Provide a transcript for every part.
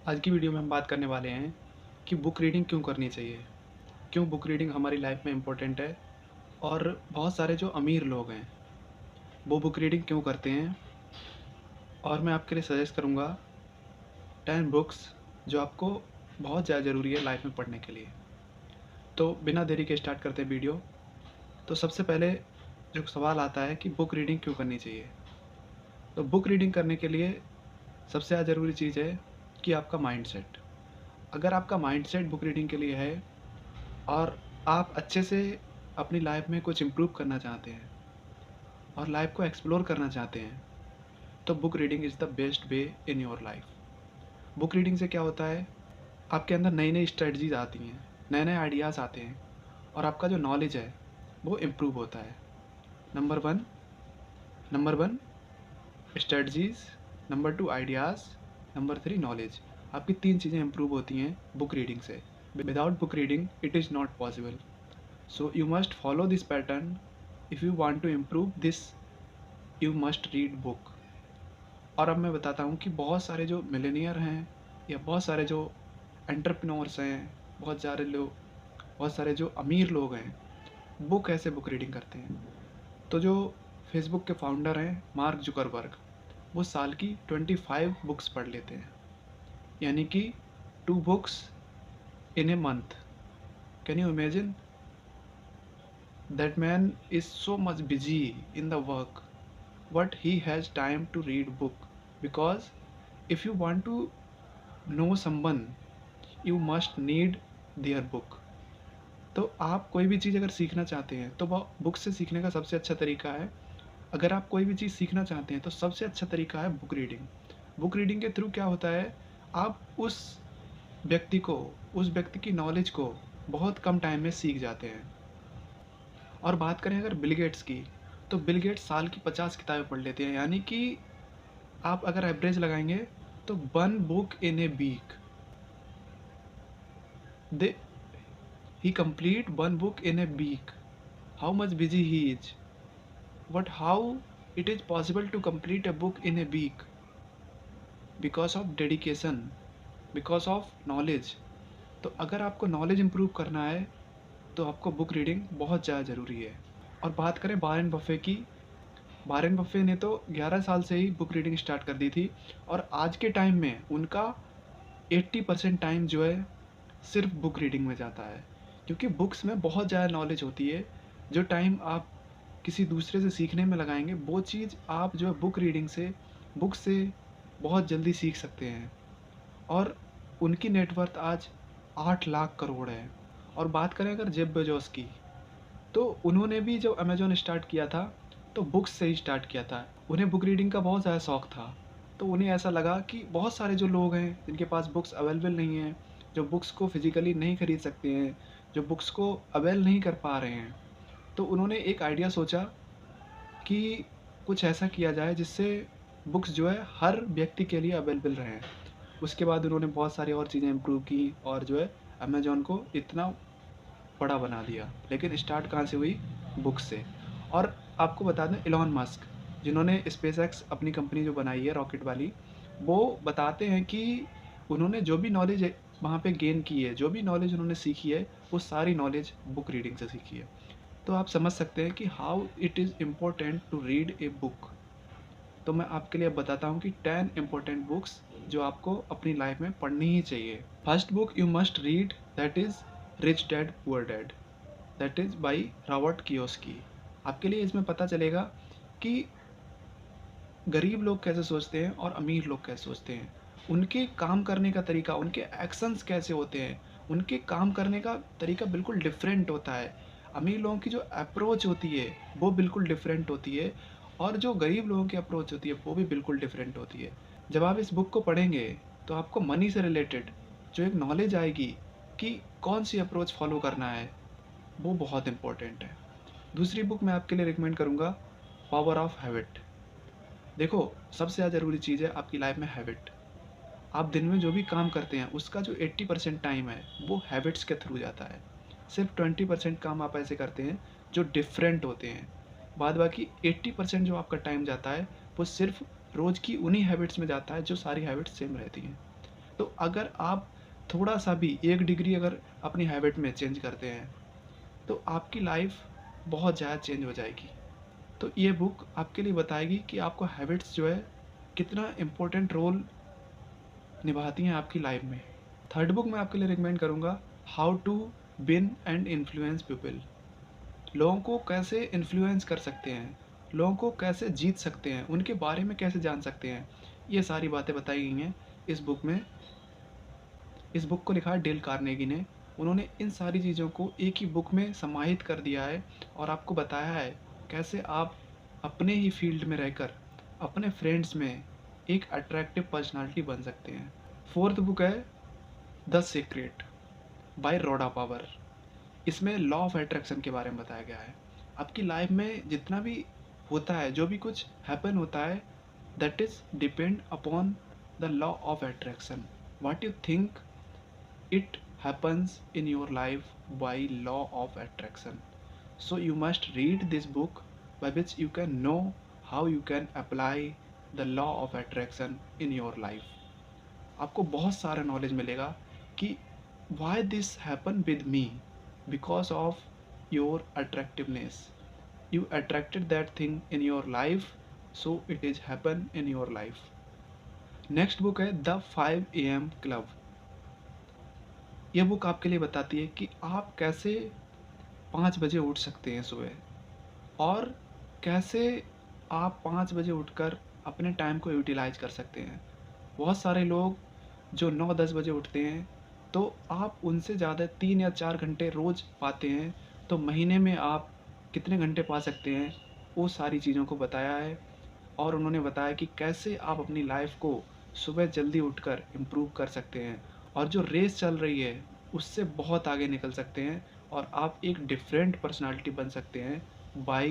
आज की वीडियो में हम बात करने वाले हैं कि बुक रीडिंग क्यों करनी चाहिए, क्यों बुक रीडिंग हमारी लाइफ में इम्पोर्टेंट है और बहुत सारे जो अमीर लोग हैं वो बुक रीडिंग क्यों करते हैं। और मैं आपके लिए सजेस्ट करूँगा 10 बुक्स जो आपको बहुत ज़्यादा ज़रूरी है लाइफ में पढ़ने के लिए। तो बिना देरी के स्टार्ट करते हैं वीडियो। तो सबसे पहले जो सवाल आता है कि बुक रीडिंग क्यों करनी चाहिए। तो बुक रीडिंग करने के लिए सबसे ज़्यादा ज़रूरी चीज़ है कि आपका माइंडसेट। अगर आपका माइंडसेट बुक रीडिंग के लिए है और आप अच्छे से अपनी लाइफ में कुछ इम्प्रूव करना चाहते हैं और लाइफ को एक्सप्लोर करना चाहते हैं, तो book reading is the best way in your life. Book reading से क्या होता है, आपके अंदर नई नई स्ट्रेटजीज आती हैं, नए नए आइडियाज़ आते हैं और आपका जो नॉलेज है वो इम्प्रूव होता है। Number one strategies, number two ideas, number three knowledge. आपकी तीन चीज़ें इम्प्रूव होती हैं बुक रीडिंग से। Without book reading it is not possible. So you must follow this pattern. If you want to improve this, you must read book. और अब मैं बताता हूँ कि बहुत सारे जो मिलेनियर हैं या बहुत सारे जो एंटरप्रेन्योर्स हैं, बहुत सारे जो अमीर लोग हैं, वो कैसे बुक रीडिंग करते हैं। तो जो फेसबुक के फाउंडर हैं मार्क जुकरबर्ग, वो साल की 25 बुक्स पढ़ लेते हैं, यानी कि 2 books in a month. Can you imagine? That man is so much busy in the work, what he has time to read book. Because if you want to know someone, you must need their book. तो आप कोई भी चीज़ अगर सीखना चाहते हैं तो वह बुक से सीखने का सबसे अच्छा तरीका है। अगर आप कोई भी चीज़ सीखना चाहते हैं तो सबसे अच्छा तरीका है बुक रीडिंग। बुक रीडिंग के थ्रू क्या होता है, आप व्यक्ति को उस व्यक्ति की नॉलेज को बहुत कम टाइम में सीख जाते हैं। और बात करें अगर बिल गेट्स की, तो बिल गेट्स साल की 50 किताबें पढ़ लेते हैं, यानी कि आप अगर एवरेज लगाएंगे तो 1 book in a week. They ही complete 1 book in a week. How much busy he is, but how it is possible to complete a book in a week? Because of dedication, because of knowledge. तो अगर आपको knowledge improve करना है तो आपको book reading बहुत ज़्यादा ज़रूरी है। और बात करें वारेन बफे की, वारेन बफे ने तो 11 साल से ही बुक रीडिंग स्टार्ट कर दी थी और आज के टाइम में उनका 80% टाइम जो है सिर्फ बुक रीडिंग में जाता है, क्योंकि बुक्स में बहुत ज़्यादा नॉलेज होती है। जो टाइम आप किसी दूसरे से सीखने में लगाएंगे वो चीज़ आप जो है बुक से बहुत जल्दी सीख सकते हैं। और उनकी नेटवर्थ आज 8 लाख करोड़ है। और बात करें अगर जेफ बेजोस की, तो उन्होंने भी जब अमेजोन स्टार्ट किया था तो बुक्स से ही स्टार्ट किया था। उन्हें बुक रीडिंग का बहुत ज़्यादा शौक़ था, तो उन्हें ऐसा लगा कि बहुत सारे जो लोग हैं जिनके पास बुक्स अवेलेबल नहीं हैं, जो बुक्स को फिज़िकली नहीं खरीद सकते हैं, जो बुक्स को अवेल नहीं कर पा रहे हैं, तो उन्होंने एक आइडिया सोचा कि कुछ ऐसा किया जाए जिससे बुक्स जो है हर व्यक्ति के लिए अवेलेबल रहें। उसके बाद उन्होंने बहुत सारी और चीज़ें इम्प्रूव की और जो है अमेजोन को इतना बड़ा बना दिया। लेकिन स्टार्ट कहाँ से हुई? बुक्स से। और आपको बता दें इलॉन मस्क, जिन्होंने स्पेसएक्स अपनी कंपनी जो बनाई है रॉकेट वाली, वो बताते हैं कि उन्होंने जो भी नॉलेज वहाँ पे गेन की है, जो भी नॉलेज उन्होंने सीखी है, वो सारी नॉलेज बुक रीडिंग से सीखी है। तो आप समझ सकते हैं कि how it is important to read a book. तो मैं आपके लिए बताता हूँ कि 10 इम्पोर्टेंट बुक्स जो आपको अपनी लाइफ में पढ़नी ही चाहिए। First book you must read, that is rich dad poor dad, that is by Robert Kiyosaki. आपके लिए इसमें पता चलेगा कि गरीब लोग कैसे सोचते हैं और अमीर लोग कैसे सोचते हैं, उनके काम करने का तरीका, उनके एक्शंस कैसे होते हैं, उनके काम करने का तरीका बिल्कुल डिफरेंट होता है। अमीर लोगों की जो अप्रोच होती है वो बिल्कुल डिफरेंट होती है और जो गरीब लोगों की अप्रोच होती है वो भी बिल्कुल डिफरेंट होती है। जब आप इस बुक को पढ़ेंगे तो आपको मनी से रिलेटेड जो एक नॉलेज आएगी कि कौन सी अप्रोच फॉलो करना है, वो बहुत इंपॉर्टेंट है। दूसरी बुक मैं आपके लिए रिकमेंड करूँगा, पावर ऑफ हैबिट। देखो, सबसे ज़्यादा ज़रूरी चीज़ है आपकी लाइफ में हैबिट। आप दिन में जो भी काम करते हैं उसका जो 80% टाइम है वो हैबिट्स के थ्रू जाता है। सिर्फ 20% काम आप ऐसे करते हैं जो डिफरेंट होते हैं। बाद बाकी 80% जो आपका टाइम जाता है वो सिर्फ रोज़ की उन्हीं हैबिट्स में जाता है जो सारी हैबिट्स सेम रहती हैं। तो अगर आप थोड़ा सा भी 1 डिग्री अगर अपनी हैबिट में चेंज करते हैं तो आपकी लाइफ बहुत ज़्यादा चेंज हो जाएगी। तो ये बुक आपके लिए बताएगी कि आपको हैबिट्स जो है कितना इम्पोर्टेंट रोल निभाती हैं आपकी लाइफ में। थर्ड बुक मैं आपके लिए रिकमेंड करूँगा, how to win and influence people. लोगों को कैसे इन्फ्लुएंस कर सकते हैं, लोगों को कैसे जीत सकते हैं, उनके बारे में कैसे जान सकते हैं, ये सारी बातें बताई गई हैं इस बुक में। इस बुक को लिखा है डेल कार्नेगी ने। उन्होंने इन सारी चीज़ों को एक ही बुक में समाहित कर दिया है और आपको बताया है कैसे आप अपने ही फील्ड में रहकर अपने फ्रेंड्स में एक अट्रैक्टिव पर्सनालिटी बन सकते हैं। फोर्थ बुक है the secret by Rhonda Byrne. इसमें लॉ ऑफ अट्रैक्शन के बारे में बताया गया है। आपकी लाइफ में जितना भी होता है, जो भी कुछ हैपन होता है, that is depend upon the law of attraction. What you think it happens in your life by law of attraction. So you must read this book by which you can know how you can apply the law of attraction in your life. आपको बहुत सारा knowledge मिलेगा कि why this happened with me, because of your attractiveness. You attracted that thing in your life, so it is happen in your life. Next book है the 5 AM club. ये book आपके लिए बताती है कि आप कैसे 5 बजे उठ सकते हैं सुबह, और कैसे आप 5 बजे उठकर अपने टाइम को यूटिलाइज कर सकते हैं। बहुत सारे लोग जो 9-10 बजे उठते हैं, तो आप उनसे ज़्यादा 3 या 4 घंटे रोज़ पाते हैं। तो महीने में आप कितने घंटे पा सकते हैं, वो सारी चीज़ों को बताया है। और उन्होंने बताया कि कैसे आप अपनी लाइफ को सुबह जल्दी उठकर इम्प्रूव कर सकते हैं, और जो रेस चल रही है उससे बहुत आगे निकल सकते हैं, और आप एक डिफरेंट पर्सनालिटी बन सकते हैं बाय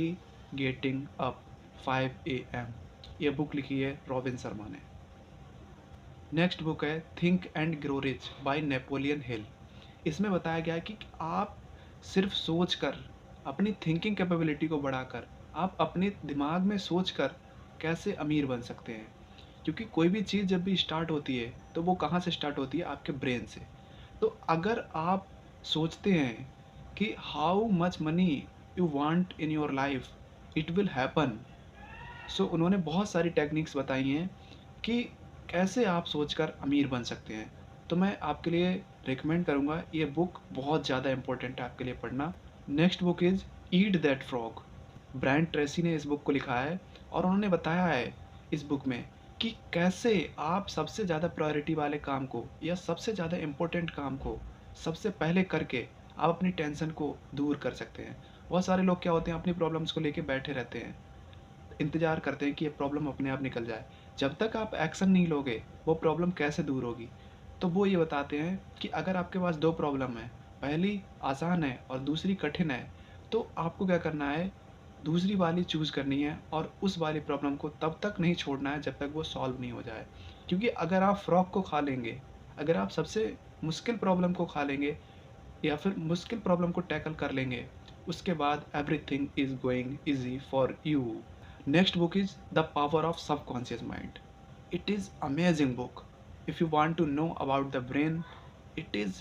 गेटिंग अप 5 AM। ये बुक लिखी है रॉबिन शर्मा ने। नेक्स्ट बुक है think and grow rich by Napoleon Hill. इसमें बताया गया है कि आप सिर्फ सोच कर, अपनी थिंकिंग कैपेबिलिटी को बढ़ाकर, आप अपने दिमाग में सोच कर कैसे अमीर बन सकते हैं। क्योंकि कोई भी चीज़ जब भी स्टार्ट होती है तो वो कहाँ से स्टार्ट होती है, आपके ब्रेन से। तो अगर आप सोचते हैं कि how much money you want in your life, it will happen. So उन्होंने बहुत सारी टेक्निक्स बताई हैं कि कैसे आप सोचकर अमीर बन सकते हैं। तो मैं आपके लिए रिकमेंड करूँगा, ये बुक बहुत ज़्यादा इंपॉर्टेंट है आपके लिए पढ़ना। Next book is eat that frog. Brian Tracy ने इस बुक को लिखा है, और उन्होंने बताया है इस बुक में कि कैसे आप सबसे ज़्यादा प्रायोरिटी वाले काम को, या सबसे ज़्यादा इम्पोर्टेंट काम को सबसे पहले करके आप अपनी टेंशन को दूर कर सकते हैं। बहुत सारे लोग क्या होते हैं, अपनी प्रॉब्लम्स को लेके बैठे रहते हैं, इंतज़ार करते हैं कि ये प्रॉब्लम अपने आप निकल जाए। जब तक आप एक्शन नहीं लोगे, वो प्रॉब्लम कैसे दूर होगी। तो वो ये बताते हैं कि अगर आपके पास 2 प्रॉब्लम है, पहली आसान है और दूसरी कठिन है, तो आपको क्या करना है, दूसरी वाली चूज़ करनी है, और उस वाली प्रॉब्लम को तब तक नहीं छोड़ना है जब तक वो सॉल्व नहीं हो जाए। क्योंकि अगर आप फ्रॉग को खा लेंगे, अगर आप सबसे मुश्किल प्रॉब्लम को खा लेंगे, या फिर मुश्किल प्रॉब्लम को टैकल कर लेंगे, उसके बाद everything is going easy for you. Next book is The Power of Subconscious Mind. It is amazing book. If you want to know about the brain, it is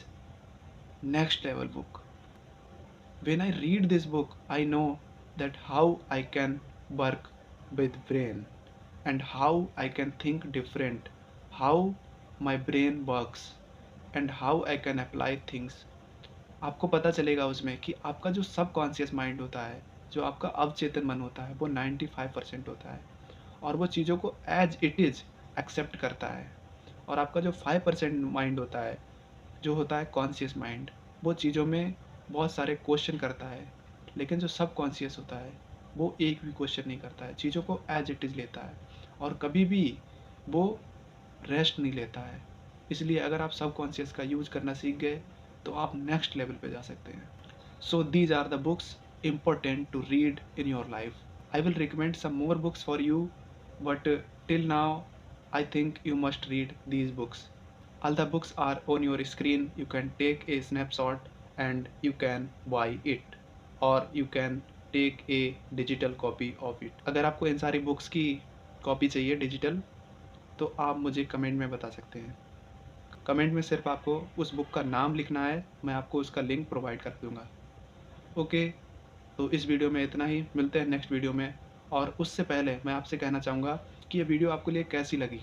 next level book. When I read this book, I know that how I can work with brain, and how I can think different, how my brain works, and how I can apply things. आपको पता चलेगा उसमें कि आपका जो subconscious mind होता है, जो आपका अवचेतन मन होता है, वो 95% होता है, और वो चीज़ों को एज इट इज़ एक्सेप्ट करता है। और आपका जो 5% माइंड होता है, जो होता है कॉन्शियस माइंड, वो चीज़ों में बहुत सारे क्वेश्चन करता है। लेकिन जो सब कॉन्शियस होता है, वो एक भी क्वेश्चन नहीं करता है, चीज़ों को एज इट इज़ लेता है, और कभी भी वो रेस्ट नहीं लेता है। इसलिए अगर आप सब कॉन्शियस का यूज करना सीख गए, तो आप नेक्स्ट लेवल पे जा सकते हैं। So these are the books important to read in your life. I will recommend some more books for you, but till now I think you must read these books. All the books are on your screen. You can take a snapshot and you can buy it, or you can take a digital copy of it. अगर आपको इन सारी books की copy चाहिए digital, तो आप मुझे comment में बता सकते हैं। कमेंट में सिर्फ आपको उस बुक का नाम लिखना है, मैं आपको उसका लिंक प्रोवाइड कर दूँगा। ओके, तो इस वीडियो में इतना ही, मिलते हैं नेक्स्ट वीडियो में। और उससे पहले मैं आपसे कहना चाहूँगा कि ये वीडियो आपके लिए कैसी लगी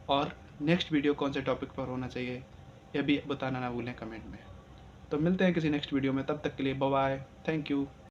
और नेक्स्ट वीडियो कौन से टॉपिक पर होना चाहिए, यह भी बताना ना भूलें कमेंट में। तो मिलते हैं किसी नेक्स्ट वीडियो में, तब तक के लिए बाय बाय, थैंक यू।